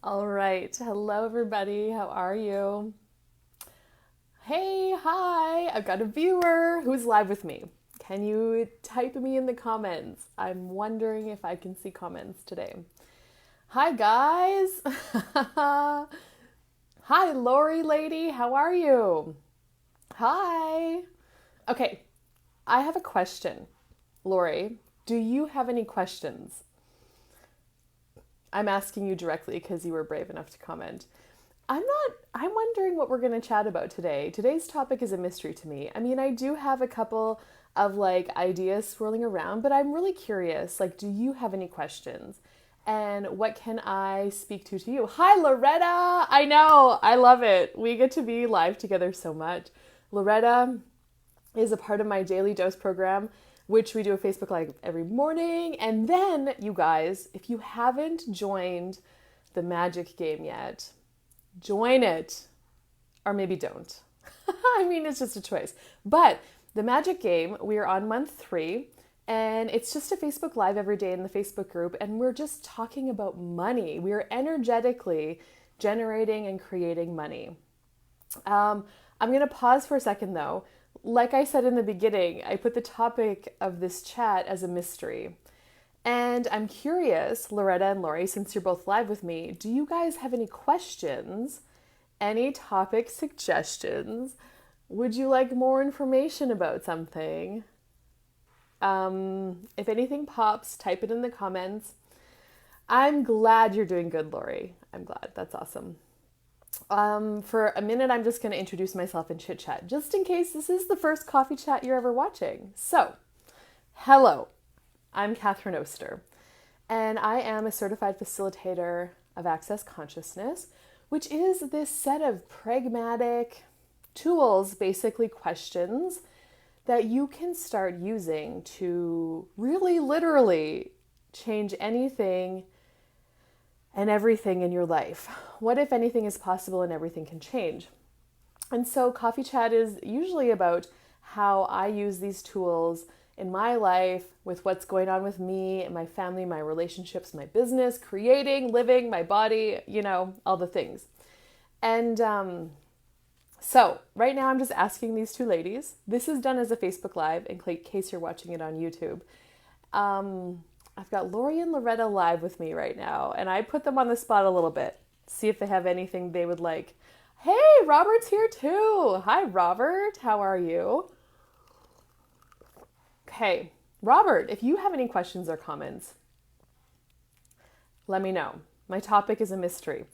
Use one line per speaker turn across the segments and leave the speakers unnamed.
All right. Hello, everybody. How are you? Hey, hi. I've got a viewer who's live with me. Can you type me in the comments? I'm wondering if I can see comments today. Hi, guys. Hi, Lori lady. How are you? Hi. Okay, I have a question. Lori, do you have any questions? I'm asking you directly because you were brave enough to comment. I'm wondering what we're going to chat about today. Today's topic is a mystery to me. I mean, I do have a couple of ideas swirling around, but I'm really curious. Do you have any questions? And what can I speak to you? Hi, Loretta. I know. I love it. We get to be live together so much. Loretta is a part of my Daily Dose program, which we do a Facebook Live every morning. And then, you guys, if you haven't joined the Magic game yet, join it. Or maybe don't. I mean, it's just a choice. But the Magic game, we are on month 3, and it's just a Facebook Live every day in the Facebook group, and we're just talking about money. We are energetically generating and creating money. I'm going to pause for a second though. Like I said in the beginning, I put the topic of this chat as a mystery. And I'm curious, Loretta and Lori, since you're both live with me, do you guys have any questions? Any topic suggestions? Would you like more information about something? If anything pops, type it in the comments. I'm glad you're doing good, Lori. I'm glad. That's awesome. For a minute, I'm just going to introduce myself and chit chat, just in case this is the first coffee chat you're ever watching. So, hello, I'm Catherine Oster, and I am a certified facilitator of Access Consciousness, which is this set of pragmatic tools, basically questions, that you can start using to really literally change anything and everything in your life. What if anything is possible and everything can change? And so Coffee Chat is usually about how I use these tools in my life with what's going on with me and my family, my relationships, my business, creating, living, my body, all the things. And so right now I'm just asking these two ladies. This is done as a Facebook Live in case you're watching it on YouTube. I've got Lori and Loretta live with me right now, and I put them on the spot a little bit. See if they have anything they would like. Hey, Robert's here too. Hi, Robert. How are you? Okay, Robert, if you have any questions or comments, let me know. My topic is a mystery.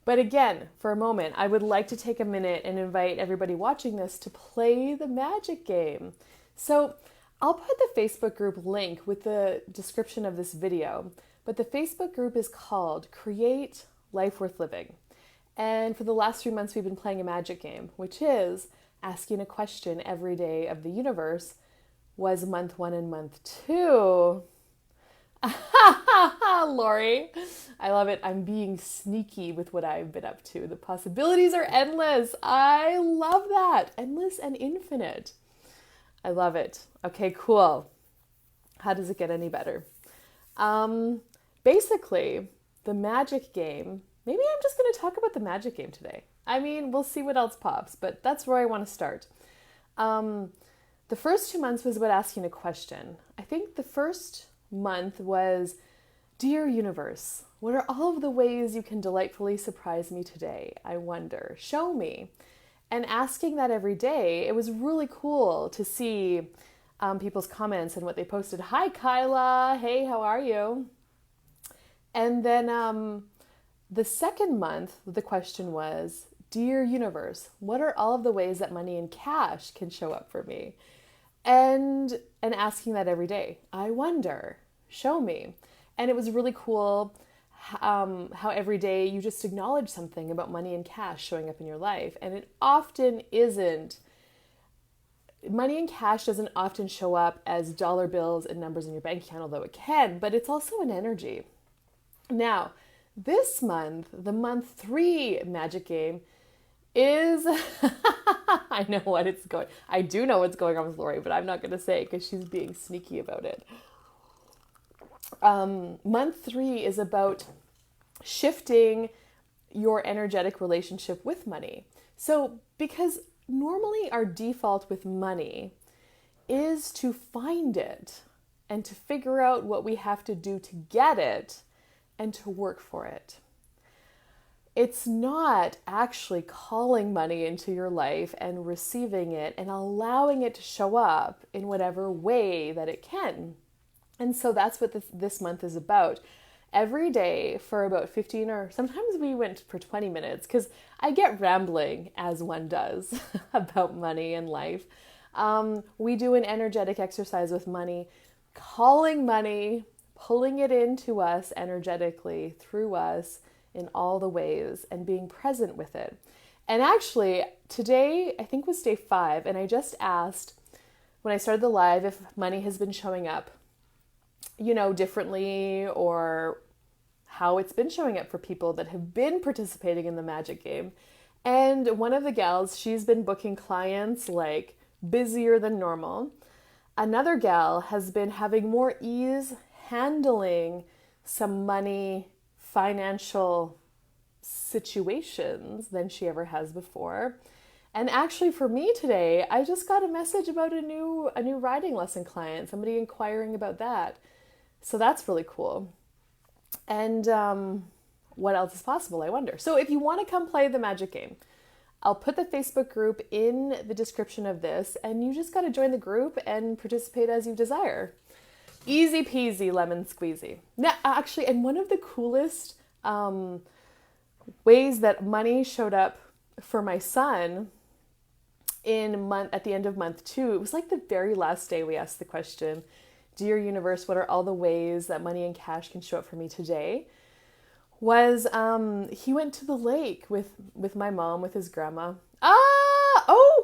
But again, for a moment, I would like to take a minute and invite everybody watching this to play the Magic game. So I'll put the Facebook group link with the description of this video, but the Facebook group is called Create Life Worth Living. And for the last 3 months, we've been playing a magic game, which is asking a question every day of the universe. Was month 1 and month 2. Lori, I love it. I'm being sneaky with what I've been up to. The possibilities are endless. I love that. Endless and infinite. I love it. Okay, cool. How does it get any better? Basically, the magic game, maybe I'm just going to talk about the magic game today. I mean, we'll see what else pops, but that's where I want to start. The first 2 months was about asking a question. I think the first month was, Dear Universe, what are all of the ways you can delightfully surprise me today? I wonder. Show me. And asking that every day, it was really cool to see people's comments and what they posted. Hi, Kyla. Hey, how are you? And then the second month, the question was, Dear Universe, what are all of the ways that money and cash can show up for me? And asking that every day. I wonder. Show me. And it was really cool how every day you just acknowledge something about money and cash showing up in your life. And it often isn't, money and cash doesn't often show up as dollar bills and numbers in your bank account, although it can, but it's also an energy. Now, this month, the month 3 magic game is, I know what it's going, I do know what's going on with Lori, but I'm not going to say because she's being sneaky about it. Month 3 is about shifting your energetic relationship with money. So, because normally our default with money is to find it and to figure out what we have to do to get it and to work for it. It's not actually calling money into your life and receiving it and allowing it to show up in whatever way that it can. And so that's what this month is about. Every day for about 15 or sometimes we went for 20 minutes because I get rambling as one does about money and life. We do an energetic exercise with money, calling money, pulling it into us energetically through us in all the ways and being present with it. And actually today, I think was day 5, and I just asked when I started the live if money has been showing up, differently, or how it's been showing up for people that have been participating in the magic game. And one of the gals, she's been booking clients like busier than normal. Another gal has been having more ease handling some money, financial situations than she ever has before. And actually for me today, I just got a message about a new writing lesson client, somebody inquiring about that. So that's really cool. And what else is possible, I wonder? So if you want to come play the magic game, I'll put the Facebook group in the description of this, and you just got to join the group and participate as you desire. Easy peasy, lemon squeezy. Now, actually, and one of the coolest ways that money showed up for my son at the end of month 2, it was like the very last day we asked the question, Dear Universe, what are all the ways that money and cash can show up for me today? Was he went to the lake with my mom, with his grandma.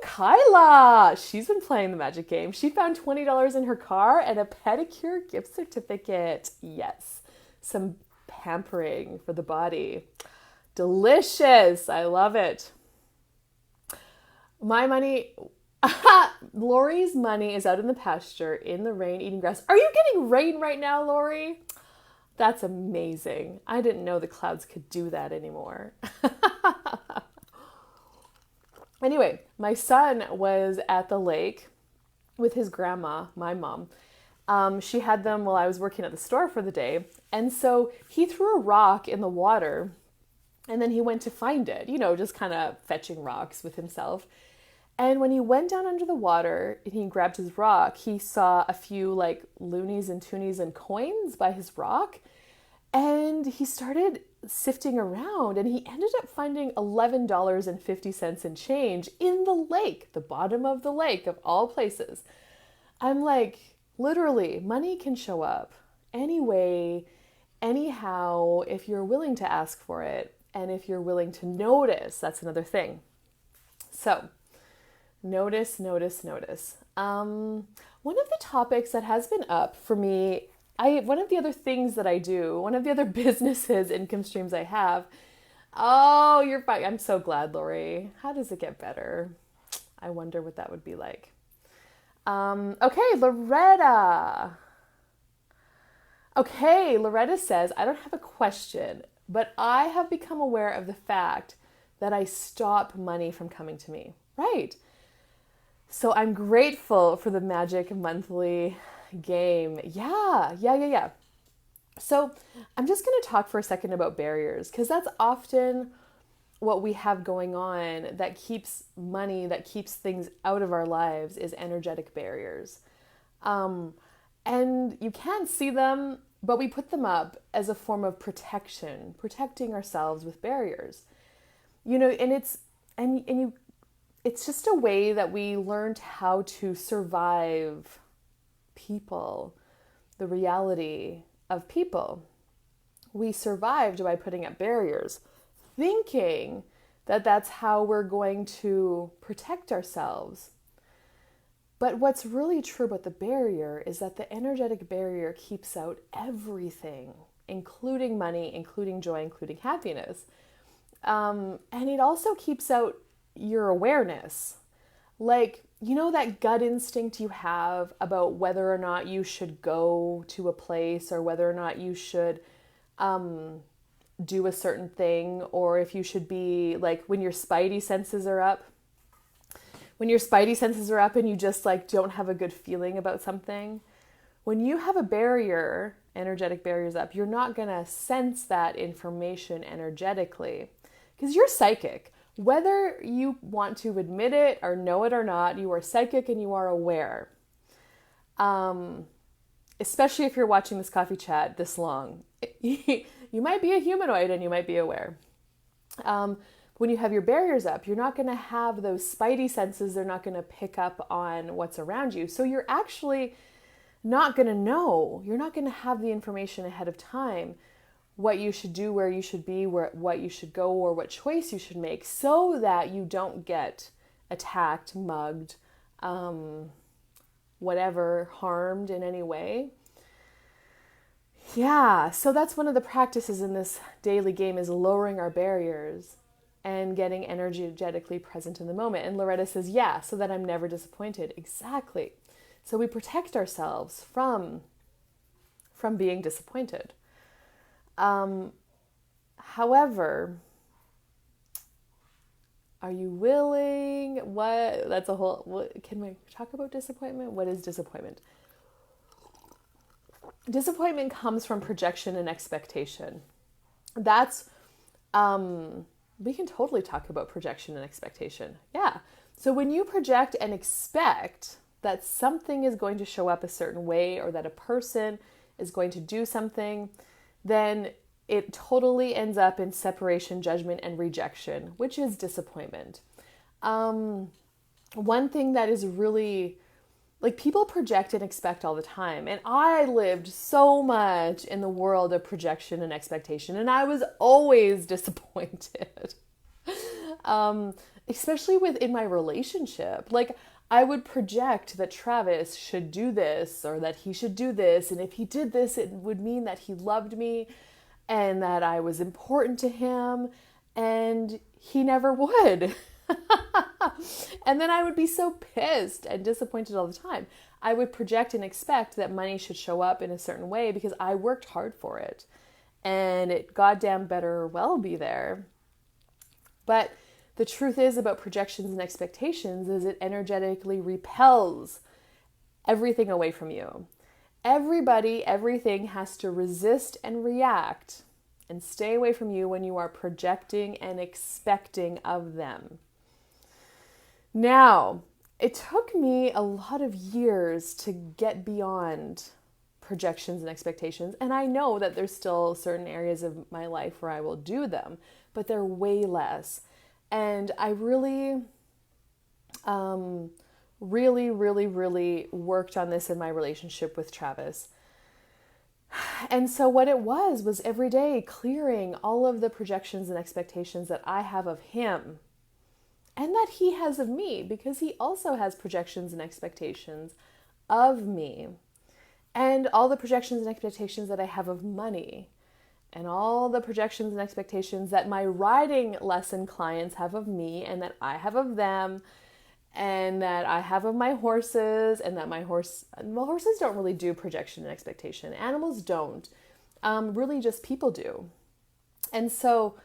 Kyla! She's been playing the magic game. She found $20 in her car and a pedicure gift certificate. Yes, some pampering for the body. Delicious. I love it. My money... Lori's money is out in the pasture, in the rain, eating grass. Are you getting rain right now, Lori? That's amazing. I didn't know the clouds could do that anymore. Anyway, my son was at the lake with his grandma, my mom. She had them while I was working at the store for the day. And so he threw a rock in the water and then he went to find it, just kind of fetching rocks with himself. And when he went down under the water and he grabbed his rock, he saw a few like loonies and toonies and coins by his rock. And he started sifting around and he ended up finding $11.50 in change in the lake, the bottom of the lake of all places. I'm like, literally, money can show up anyway, anyhow, if you're willing to ask for it and if you're willing to notice. That's another thing. So, notice. One of the topics that has been up for me, one of the other things that I do, one of the other businesses, income streams I have. Oh, you're fine. I'm so glad, Lori. How does it get better? I wonder what that would be like. Okay, Loretta. Okay, Loretta says, I don't have a question, but I have become aware of the fact that I stop money from coming to me. Right. So I'm grateful for the Magic Monthly game. Yeah. So I'm just going to talk for a second about barriers, because that's often what we have going on that keeps money, that keeps things out of our lives, is energetic barriers. And you can't see them, but we put them up as a form of protection, protecting ourselves with barriers. It's just a way that we learned how to survive people, the reality of people. We survived by putting up barriers, thinking that that's how we're going to protect ourselves. But what's really true about the barrier is that the energetic barrier keeps out everything, including money, including joy, including happiness. And it also keeps out your awareness. Like, that gut instinct you have about whether or not you should go to a place or whether or not you should do a certain thing, or if you should be like when your spidey senses are up. When your spidey senses are up and you just like don't have a good feeling about something, when you have a barrier, energetic barriers up, you're not going to sense that information energetically because you're psychic. Whether you want to admit it or know it or not, you are psychic and you are aware. Especially if you're watching this coffee chat this long. You might be a humanoid and you might be aware. When you have your barriers up, you're not going to have those spidey senses. They're not going to pick up on what's around you. So you're actually not going to know. You're not going to have the information ahead of time, what you should do, where you should be, what you should go, or what choice you should make, so that you don't get attacked, mugged, whatever, harmed in any way. Yeah, so that's one of the practices in this daily game, is lowering our barriers and getting energetically present in the moment. And Loretta says, yeah, so that I'm never disappointed. Exactly. So we protect ourselves from being disappointed. However, are you willing? Can we talk about disappointment? What is disappointment? Disappointment comes from projection and expectation. That's, we can totally talk about projection and expectation. Yeah. So when you project and expect that something is going to show up a certain way, or that a person is going to do something, then it totally ends up in separation, judgment, and rejection, which is disappointment. One thing that is really, like, people project and expect all the time. And I lived so much in the world of projection and expectation, and I was always disappointed. Especially within my relationship. Like, I would project that Travis should do this, or that he should do this. And if he did this, it would mean that he loved me and that I was important to him. And he never would. And then I would be so pissed and disappointed all the time. I would project and expect that money should show up in a certain way because I worked hard for it. And it goddamn better well be there. But the truth is about projections and expectations is it energetically repels everything away from you. Everybody, everything has to resist and react and stay away from you when you are projecting and expecting of them. Now, it took me a lot of years to get beyond projections and expectations, and I know that there's still certain areas of my life where I will do them, but they're way less. And I really worked on this in my relationship with Travis. And so what it was every day clearing all of the projections and expectations that I have of him and that he has of me, because he also has projections and expectations of me, and all the projections and expectations that I have of money, and all the projections and expectations that my riding lesson clients have of me and that I have of them, and that I have of my horses, and that horses don't really do projection and expectation. Animals don't. Really just people do. And so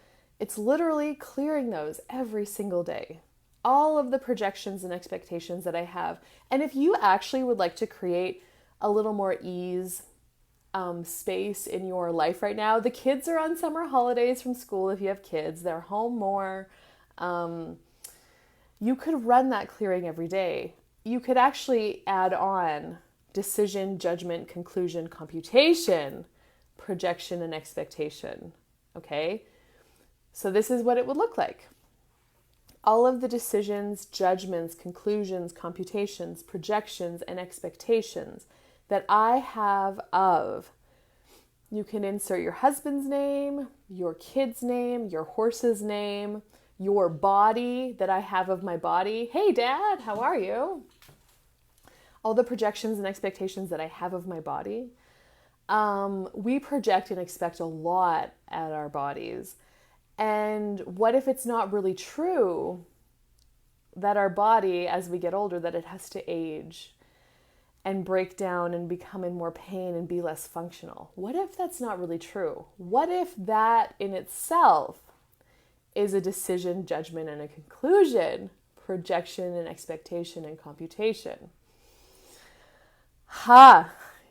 it's literally clearing those every single day. All of the projections and expectations that I have. And if you actually would like to create a little more ease, space in your life right now. The kids are on summer holidays from school. If you have kids, they're home more. You could run that clearing every day. You could actually add on decision, judgment, conclusion, computation, projection, and expectation. Okay? So this is what it would look like. All of the decisions, judgments, conclusions, computations, projections, and expectations that I have of. You can insert your husband's name, your kid's name, your horse's name, your body that I have of my body. Hey, Dad, how are you? All the projections and expectations that I have of my body. We project and expect a lot at our bodies. And what if it's not really true that our body, as we get older, that it has to age? and break down and become in more pain and be less functional? What if that's not really true? What if that in itself is a decision, judgment, and a conclusion, projection and expectation and computation?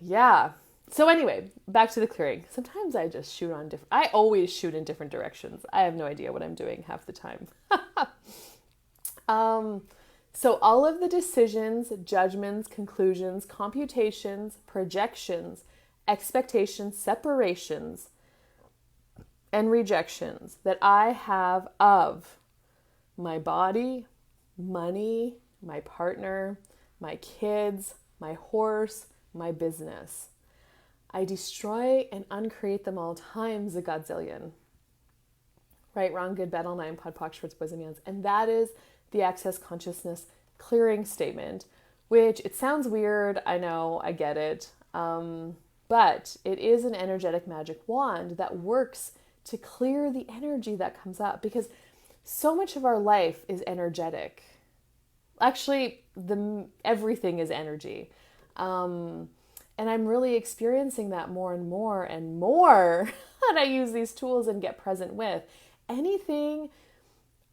Yeah. So anyway, back to the clearing. Sometimes I just I always shoot in different directions. I have no idea what I'm doing half the time. So all of the decisions, judgments, conclusions, computations, projections, expectations, separations, and rejections that I have of my body, money, my partner, my kids, my horse, my business, I destroy and uncreate them all times a godzillion. Right, wrong, good, bad, all nine, pod, poc, schwartz, boys, and yans. And that is the Access Consciousness clearing statement, which it sounds weird. I know, I get it. But it is an energetic magic wand that works to clear the energy that comes up, because so much of our life is energetic. Actually, everything is energy. And I'm really experiencing that more and more and more that I use these tools and get present with. Anything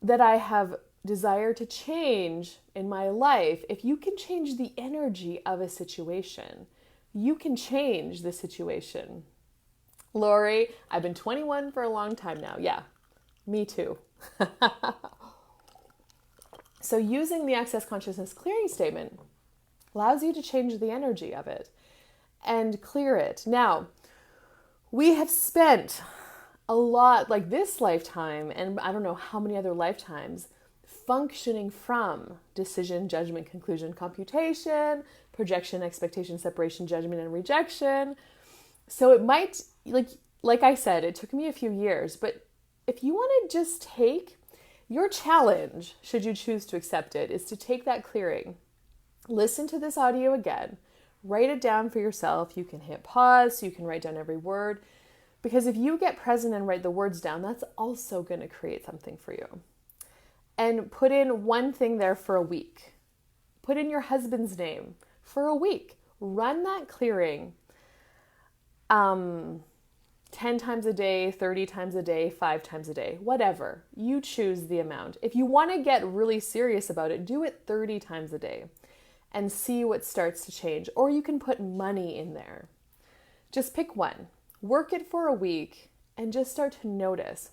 that I have desire to change in my life, if you can change the energy of a situation, you can change the situation. Lori, I've been 21 for a long time now. Yeah, me too. So using the Access Consciousness clearing statement allows you to change the energy of it and clear it. Now, we have spent a lot, like this lifetime, and I don't know how many other lifetimes, functioning from decision, judgment, conclusion, computation, projection, expectation, separation, judgment, and rejection. So it might, like I said, it took me a few years, but if you want to just take your challenge, should you choose to accept it, is to take that clearing, listen to this audio again, write it down for yourself. You can hit pause, so you can write down every word, because if you get present and write the words down, that's also going to create something for you. And put in one thing there for a week. Put in your husband's name for a week. Run that clearing 10 times a day, 30 times a day, 5 times a day, whatever. You choose the amount. If you want to get really serious about it, do it 30 times a day and see what starts to change. Or you can put money in there. Just pick one. Work it for a week and just start to notice.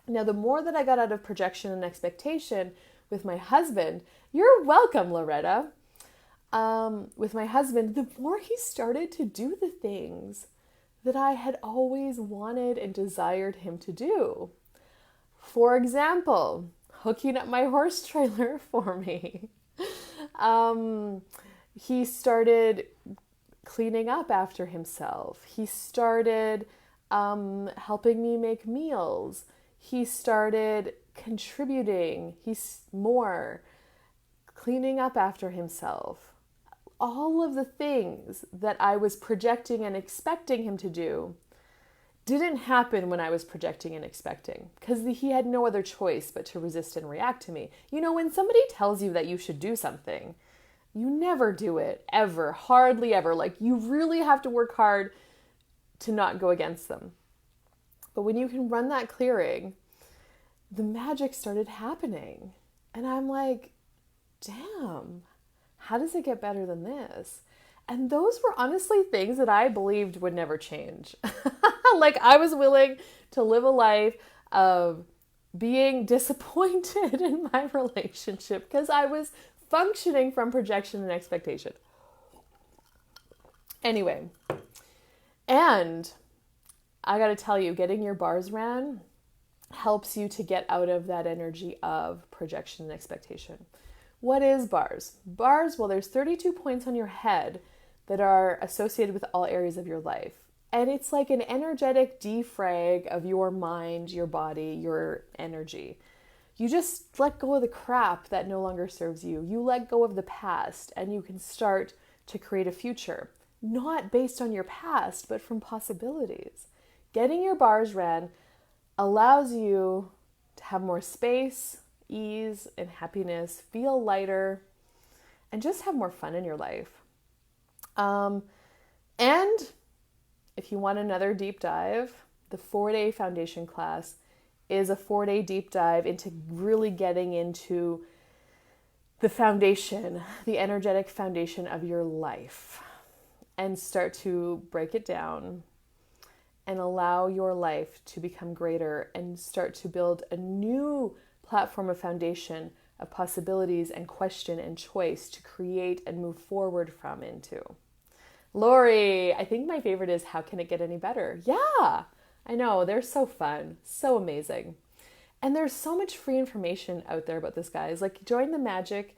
Now, the more that I got out of projection and expectation with my husband, you're welcome, Loretta. With my husband, the more he started to do the things that I had always wanted and desired him to do. For example, hooking up my horse trailer for me. He started cleaning up after himself. He started helping me make meals. He started contributing. He's more cleaning up after himself. All of the things that I was projecting and expecting him to do didn't happen when I was projecting and expecting, because he had no other choice but to resist and react to me. You know, when somebody tells you that you should do something, you never do it, ever, hardly ever. Like, you really have to work hard to not go against them. But when you can run that clearing, the magic started happening. And I'm like, damn, how does it get better than this? And those were honestly things that I believed would never change. Like, I was willing to live a life of being disappointed in my relationship because I was functioning from projection and expectation. Anyway, and I got to tell you, getting your bars ran helps you to get out of that energy of projection and expectation. What is bars? Bars, well, there's 32 points on your head that are associated with all areas of your life. And it's like an energetic defrag of your mind, your body, your energy. You just let go of the crap that no longer serves you. You let go of the past and you can start to create a future, not based on your past, but from possibilities. Getting your bars ran allows you to have more space, ease, and happiness, feel lighter, and just have more fun in your life. Um, and if you want another deep dive, the 4-day foundation class is a 4-day deep dive into really getting into the foundation, the energetic foundation of your life, and start to break it down and allow your life to become greater and start to build a new platform of foundation of possibilities and question and choice to create and move forward from into. Lori, I think my favorite is how can it get any better? Yeah, I know. They're so fun, so amazing. And there's so much free information out there about this, guys. Like, join the magic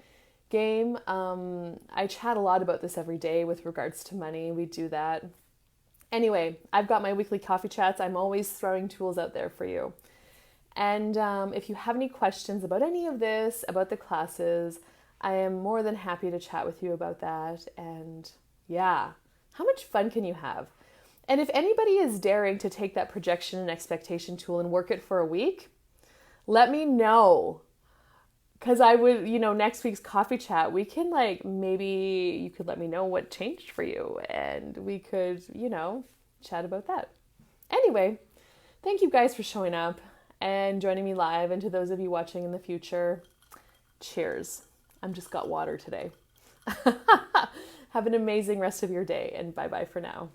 game. I chat a lot about this every day with regards to money. We do that. Anyway, I've got my weekly coffee chats. I'm always throwing tools out there for you. And if you have any questions about any of this, about the classes, I am more than happy to chat with you about that. And yeah, how much fun can you have? And if anybody is daring to take that projection and expectation tool and work it for a week, let me know. Because I would, next week's coffee chat, we can maybe you could let me know what changed for you and we could, chat about that. Anyway, thank you guys for showing up and joining me live. And to those of you watching in the future, cheers. I'm just got water today. Have an amazing rest of your day and bye-bye for now.